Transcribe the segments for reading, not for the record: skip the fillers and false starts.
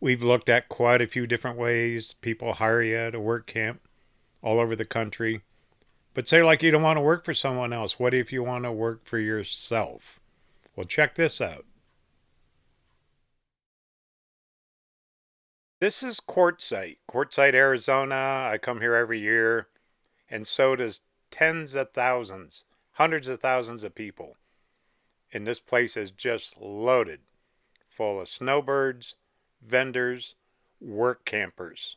We've looked at quite a few different ways people hire you to work camp all over the country. But say, like, you don't want to work for someone else. What if you want to work for yourself? Well, check this out. This is Quartzsite, Arizona. I come here every year, and so does tens of thousands, hundreds of thousands of people. And this place is just loaded full of snowbirds, vendors, work campers.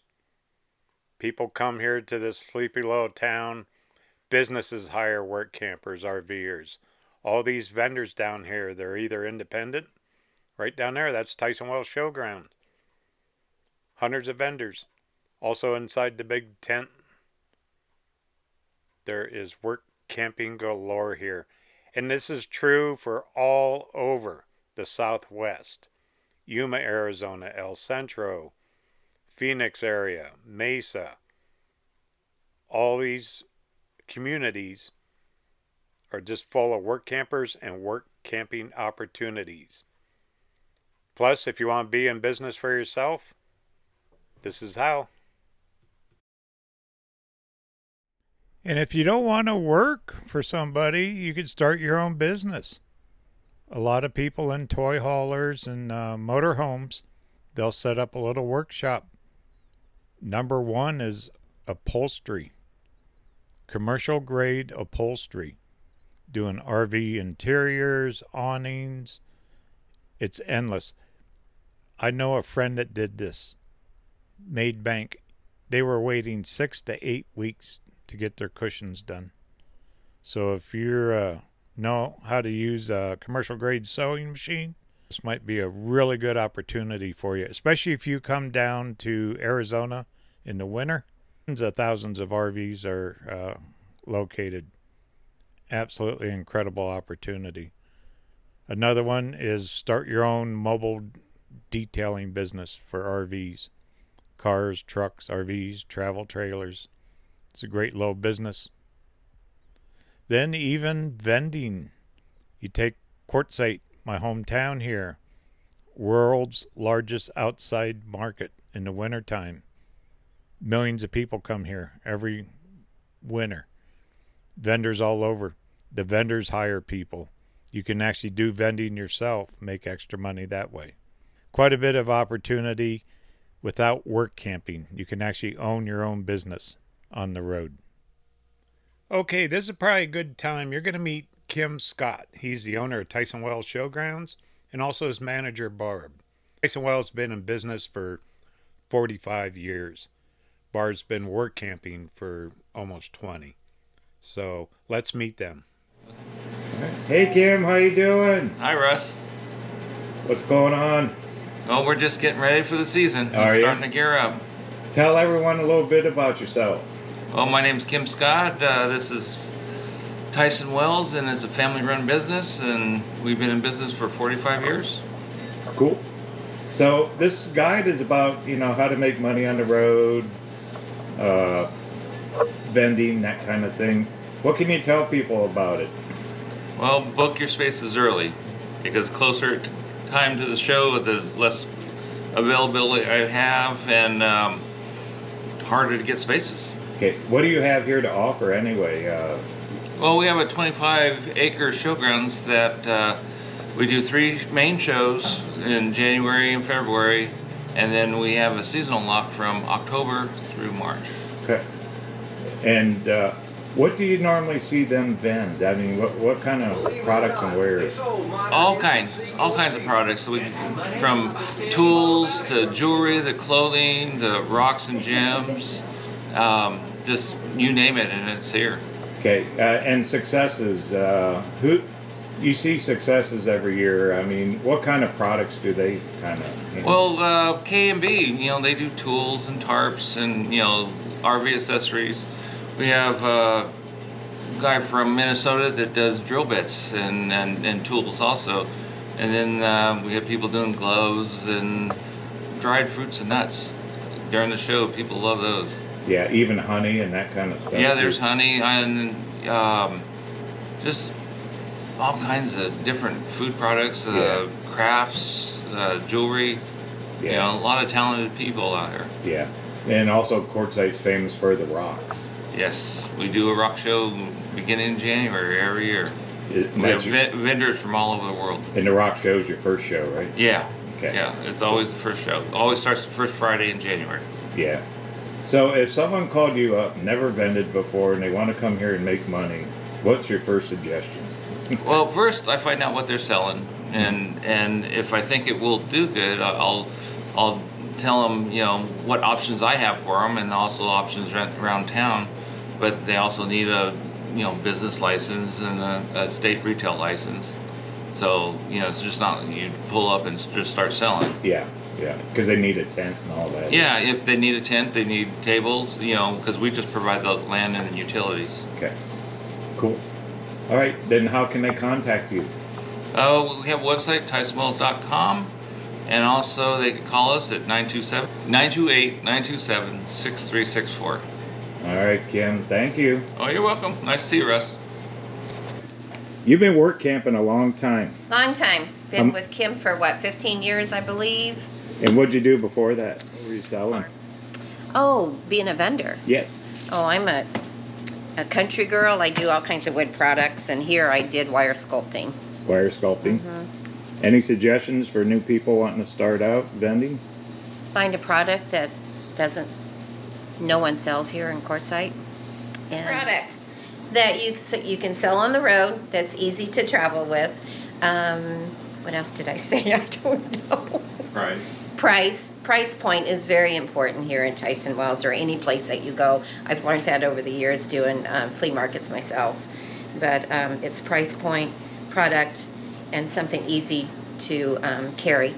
People come here to this sleepy little town. Businesses hire work campers, RVers. All these vendors down here, they're either independent. Right down there, that's Tyson Wells Showground. Hundreds of vendors. Also inside the big tent, there is work camping galore here. And this is true for all over the Southwest. Yuma, Arizona, El Centro, Phoenix area, Mesa. All these communities are just full of work campers and work camping opportunities. Plus, if you want to be in business for yourself, this is how. And if you don't want to work for somebody, you could start your own business. A lot of people in toy haulers and motorhomes, they'll set up a little workshop. Number one is upholstery. Commercial grade upholstery. Doing RV interiors, awnings. It's endless. I know a friend that did this. Made bank. They were waiting 6 to 8 weeks to get their cushions done. So if you know how to use a commercial grade sewing machine, this might be a really good opportunity for you, especially if you come down to Arizona in the winter. Thousands of RVs are located. Absolutely incredible opportunity. Another one is start your own mobile detailing business for RVs. Cars, trucks, RVs, travel trailers. It's a great little business. Then even vending. You take Quartzsite, my hometown here, world's largest outside market in the wintertime. Millions of people come here every winter. Vendors all over. The vendors hire people. You can actually do vending yourself, make extra money that way. Quite a bit of opportunity without work camping. You can actually own your own business on the road. Okay, this is probably a good time. You're going to meet Kim Scott. He's the owner of Tyson Wells Showgrounds and also his manager, Barb. Tyson Wells has been in business for 45 years. Barb's been work camping for almost 20. So let's meet them. Hey Kim, how you doing? Hi Russ. What's going on? Well, we're just getting ready for the season. Are you? Starting to gear up. Tell everyone a little bit about yourself. Well, my name's Kim Scott. This is Tyson Wells, and it's a family-run business, and we've been in business for 45 years. Cool. So this guide is about, how to make money on the road, vending, that kind of thing. What can you tell people about it? Well, book your spaces early, because closer time to the show, the less availability I have, and harder to get spaces. Okay, what do you have here to offer anyway? Well, we have a 25-acre showgrounds that we do 3 main shows in January and February, and then we have a seasonal lock from October through March. Okay. And what do you normally see them vend? I mean, what kind of products and wares? All kinds of products. So from tools to jewelry, the clothing, the rocks and gems, just you name it, and it's here. Okay, and successes. You see successes every year. I mean, what kind of products do they kind of? Well, K&B, they do tools and tarps and RV accessories. We have a guy from Minnesota that does drill bits and tools also. And then we have people doing gloves and dried fruits and nuts. During the show, people love those. Yeah, even honey and that kind of stuff. Yeah, there's honey and just all kinds of different food products, crafts, jewelry. You Yeah. know, a lot of talented people out here. Yeah. And also, Quartzsite's famous for the rocks. Yes, we do a rock show beginning in January every year. And We have vendors from all over the world. and the rock show's your first show, right? Yeah. Okay. Yeah, it's always the first show. Always starts the first Friday in January. Yeah. So if someone called you up, never vended before, and they want to come here and make money, what's your first suggestion? Well, first I find out what they're selling, and if I think it will do good, I'll tell them, you know, what options I have for them, and also options around town. But they also need a, you know, business license and a state retail license. So, you know, it's just not you pull up and just start selling. Yeah, yeah, because they need a tent and all that. Yeah, if they need a tent, they need tables, you know, because we just provide the land and the utilities. Okay, cool. All right, then how can they contact you? We have a website, tysonwells.com, and also they can call us at 928-927-6364. All right, Kim, thank you. Oh, you're welcome. Nice to see you, Russ. You've been work camping a long time. Long time. Been with Kim for what, 15 years, I believe. And what'd you do before that? What were you selling? Oh, being a vendor. Yes. Oh, I'm a country girl. I do all kinds of wood products, and here I did wire sculpting. Wire sculpting. Any suggestions for new people wanting to start out vending? Find a product that no one sells here in Quartzsite. And product that you can sell on the road, that's easy to travel with. What else did I say? I don't know. Price point is very important here in Tyson Wells or any place that you go. I've learned that over the years doing flea markets myself. But it's price point, product, and something easy to carry,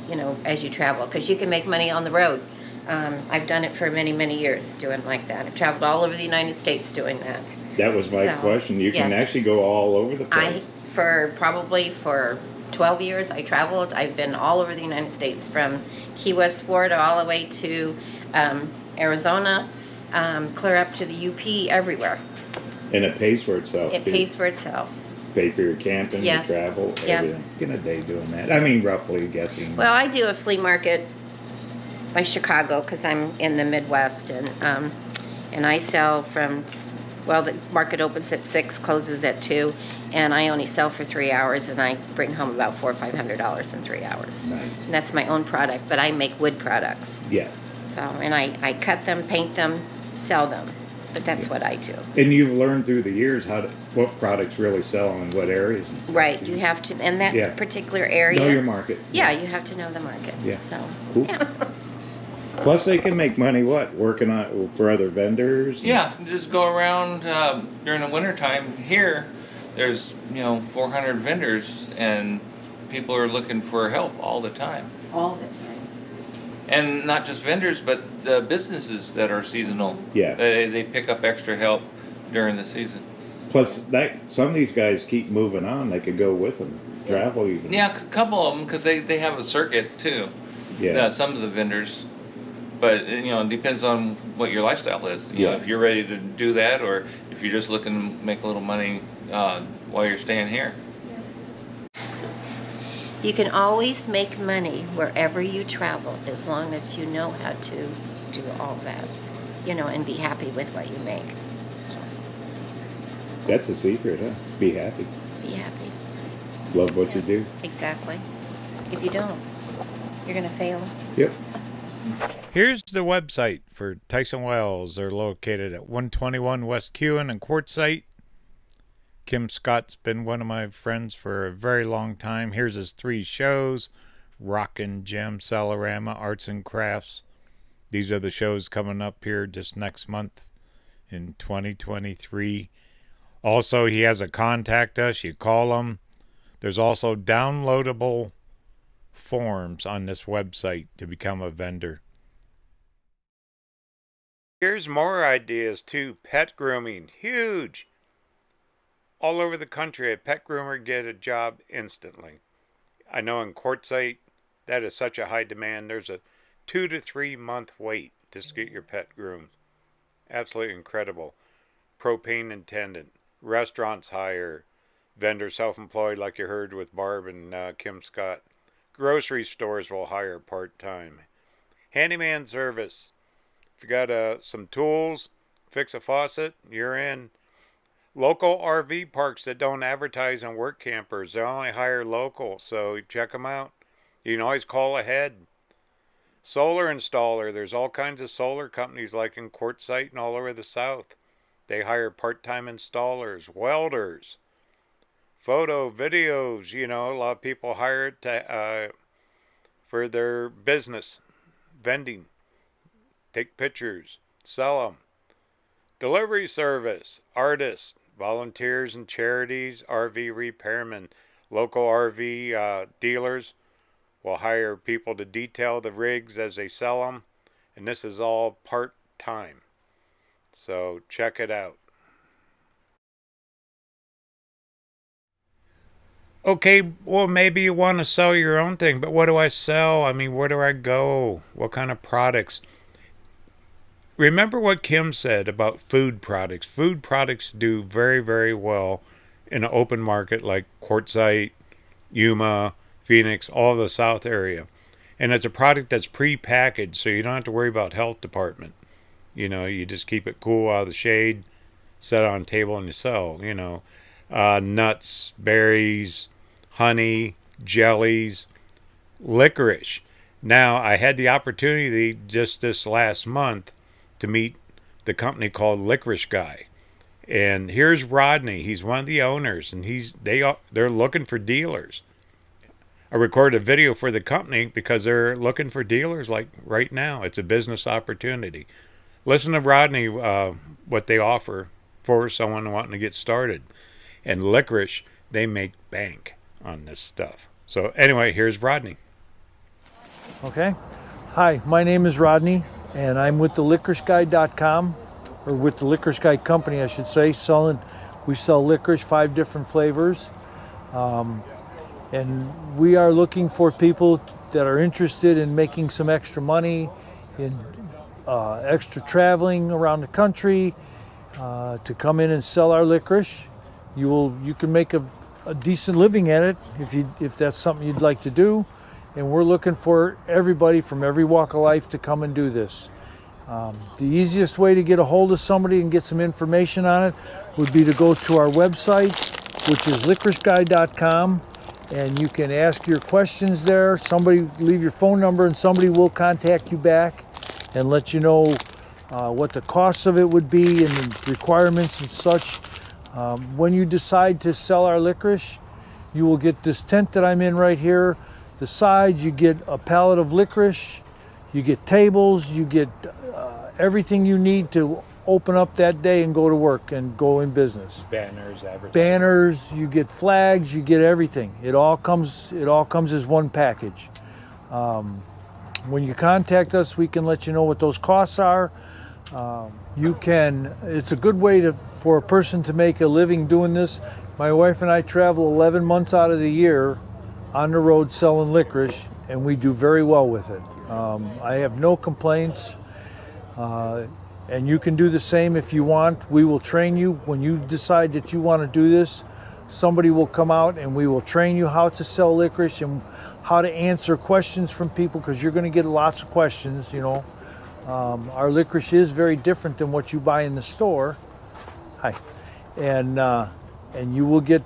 you know, as you travel, because you can make money on the road. I've done it for many, many years doing like that. I've traveled all over the United States doing that. That was my question. You can actually go all over the place. For 12 years I traveled. I've been all over the United States, from Key West, Florida, all the way to Arizona, clear up to the UP, everywhere. And it pays for itself. It pays for itself. Pay for your camping, your travel, everything. Get a day doing that. I mean, roughly guessing. Well, I do a flea market by Chicago because I'm in the Midwest, and I sell from, well, the market opens at 6, closes at 2, and I only sell for 3 hours, and I bring home about $400 or $500 in 3 hours. Nice. And that's my own product, but I make wood products. Yeah. So, and I cut them, paint them, sell them. But that's what I do. And you've learned through the years what products really sell in what areas and stuff. Right. You have to, in that particular area. Know your market. Yeah, you have to know the market. Yeah. So, cool. Yeah. Plus, they can make money, working on for other vendors? Yeah, just go around during the wintertime. Here, there's, 400 vendors, and people are looking for help all the time. All the time. And not just vendors, but businesses that are seasonal. Yeah. They pick up extra help during the season. Plus, some of these guys keep moving on. They could go with them, travel even. Yeah, a couple of them, because they have a circuit too. Yeah. Some of the vendors. But, it depends on what your lifestyle is. You know, if you're ready to do that, or if you're just looking to make a little money while you're staying here. You can always make money wherever you travel, as long as you know how to do all that, and be happy with what you make. So, that's the secret, huh? Be happy. be happy. Love what you do. Exactly. If you don't, you're going to fail. Yep. Here's the website for Tyson Wells. They're located at 121 West Kewen in Quartzsite. Kim Scott's been one of my friends for a very long time. Here's his 3 shows: Rockin' Gem, Cellarama, Arts and Crafts. These are the shows coming up here just next month in 2023. Also, he has a contact us. You call him. There's also downloadable forms on this website to become a vendor. Here's more ideas too. Pet grooming, huge. All over the country, a pet groomer get a job instantly. I know in Quartzsite, that is such a high demand. There's a 2 to 3 month wait just to get your pet groomed. Absolutely incredible. Propane attendant, restaurants hire, vendor self-employed like you heard with Barb and Kim Scott. grocery stores will hire part-time. Handyman service. If you got some tools, fix a faucet, you're in. Local RV parks that don't advertise on work campers, they only hire local, so check them out. You can always call ahead. Solar installer, there's all kinds of solar companies like in Quartzsite and all over the South. They hire part-time installers, welders, photo, videos, a lot of people hire it for their business, vending, take pictures, sell them. Delivery service, artists, volunteers and charities, RV repairmen, local RV dealers will hire people to detail the rigs as they sell them, and this is all part-time. So check it out. Okay, well, maybe you want to sell your own thing, but what do I sell? I mean, where do I go? What kind of products? Remember what Kim said about food products. Food products do very, very well in an open market like Quartzsite, Yuma, Phoenix, all the South area. And it's a product that's pre-packaged, so you don't have to worry about health department. You just keep it cool out of the shade, set it on a table, and you sell. Nuts, berries, honey, jellies, licorice. Now, I had the opportunity just this last month to meet the company called Licorice Guy. And here's Rodney. He's one of the owners, and they're looking for dealers. I recorded a video for the company because they're looking for dealers like right now. It's a business opportunity. Listen to Rodney, what they offer for someone wanting to get started. And licorice, they make bank on this stuff. So anyway, here's Rodney. Okay. Hi, my name is Rodney, and I'm with the licoriceguy.com, or with the Licorice Guy Company, I should say. We sell licorice, 5 different flavors. And we are looking for people that are interested in making some extra money, in extra traveling around the country, to come in and sell our licorice. You can make a decent living at it if that's something you'd like to do. And we're looking for everybody from every walk of life to come and do this. The easiest way to get a hold of somebody and get some information on it would be to go to our website, which is licoriceguy.com, and you can ask your questions there. Somebody leave your phone number and somebody will contact you back and let you know what the costs of it would be and the requirements and such. When you decide to sell our licorice, you will get this tent that I'm in right here. The sides, you get a pallet of licorice, you get tables, you get everything you need to open up that day and go to work and go in business. Banners, you get flags, you get everything. It all comes as one package. When you contact us, we can let you know what those costs are. It's a good way for a person to make a living doing this. My wife and I travel 11 months out of the year on the road selling licorice, and we do very well with it. I have no complaints, and you can do the same if you want. We will train you. When you decide that you want to do this, somebody will come out and we will train you how to sell licorice and how to answer questions from people, because you're going to get lots of questions. Our licorice is very different than what you buy in the store. Hi. And you will get,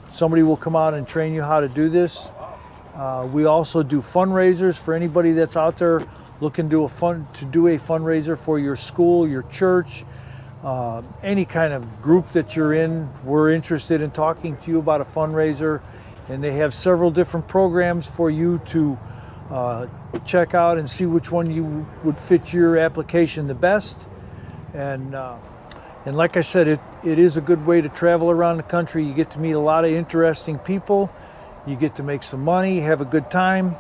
somebody will come out and train you how to do this. We also do fundraisers for anybody that's out there looking to do a fundraiser for your school, your church, any kind of group that you're in. We're interested in talking to you about a fundraiser, and they have several different programs for you to check out and see which one you would fit your application the best. And like I said, it is a good way to travel around the country. You get to meet a lot of interesting people. You get to make some money, have a good time,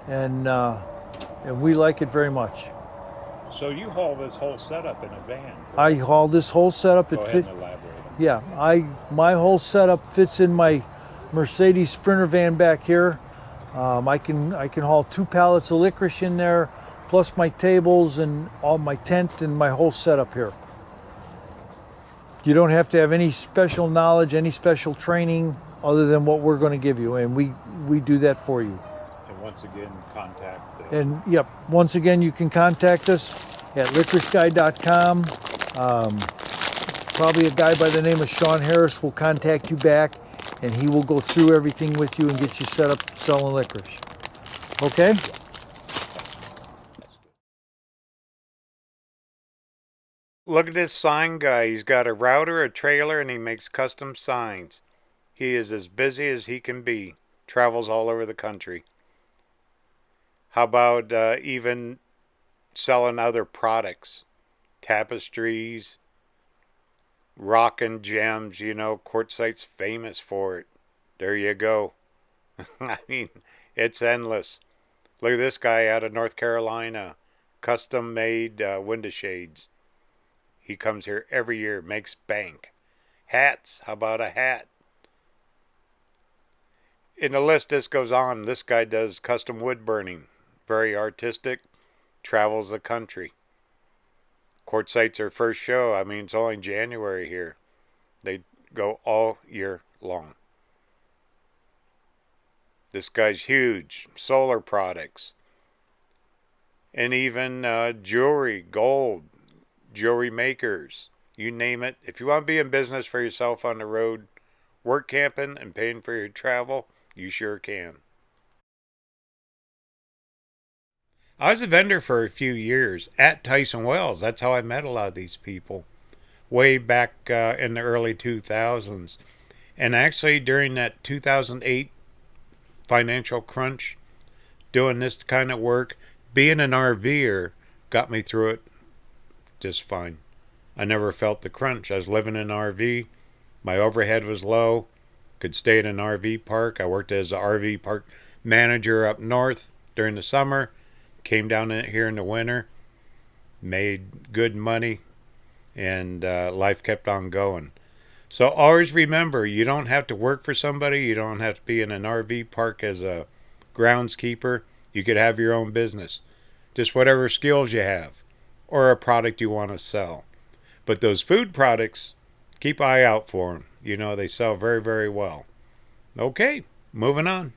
and we like it very much. So you haul this whole setup in a van? I haul this whole setup. Go ahead and elaborate. Yeah, my whole setup fits in my Mercedes Sprinter van back here. I can haul 2 pallets of licorice in there, plus my tables and all my tent and my whole setup here. You don't have to have any special knowledge, any special training other than what we're going to give you, and we do that for you. And once again, contact. And yep, once again, you can contact us at licoriceguy.com. Probably a guy by the name of Sean Harris will contact you back, and he will go through everything with you and get you set up selling licorice. Okay? Look at this sign guy. He's got a router, a trailer, and he makes custom signs. He is as busy as he can be. Travels all over the country. How about even selling other products? Tapestries, rockin' gems, Quartzsite's famous for it. There you go. I mean, it's endless. Look at this guy out of North Carolina. Custom made window shades. He comes here every year, makes bank. Hats, how about a hat? In the list, this goes on. This guy does custom wood burning. Very artistic. Travels the country. Quartzsite's their first show. I mean, it's only January here. They go all year long. This guy's huge. Solar products. And even jewelry, gold, jewelry makers. You name it. If you want to be in business for yourself on the road, work camping and paying for your travel, you sure can. I was a vendor for a few years at Tyson Wells. That's how I met a lot of these people way back in the early 2000s. And actually during that 2008 financial crunch, doing this kind of work, being an RVer got me through it just fine. I never felt the crunch. I was living in an RV. My overhead was low. Could stay in an RV park. I worked as an RV park manager up north during the summer. Came down here in the winter. Made good money. And life kept on going. So always remember, you don't have to work for somebody. You don't have to be in an RV park as a groundskeeper. You could have your own business. Just whatever skills you have. Or a product you want to sell. But those food products, keep eye out for them. They sell very, very well. Okay, moving on.